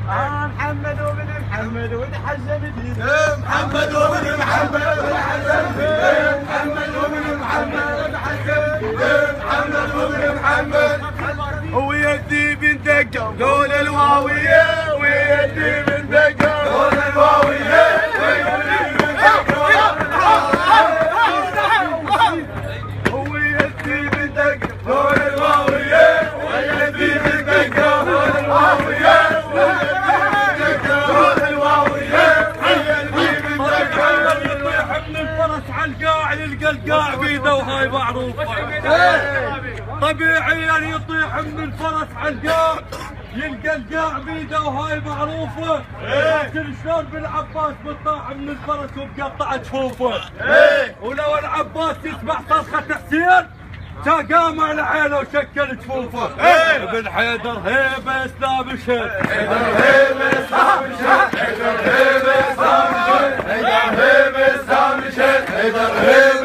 محمد وابن محمد وتحزب الدين محمد وابن محمد وتحزب الدين محمد وابن محمد وتحزب الدين محمد وابن محمد ويدي بنت دقه قول الواويه ويدي بنت دقه قول الواويه ويدي بنت دقه قول الواويه ويدي بنت دقه قول الواويه القاع يلقى القاع بيده وهاي معروفه. طبيعي ان يطيح من الفرس على القاع يلقى القاع بيده وهاي معروفه. لكن شلون بالعباس بتطاح من الفرس وبقطع جفوفه. ولو العباس يسمع صرخه حسين كان قام على عينه وشكل جفوفه. ابن حيدر هيبه اسلام الشيخ. حيدر هيبه اسلام الشيخ. حيدر هيبه اسلام الشيخ. حيدر هيبه اسلام الشيخ. حيدر هيبه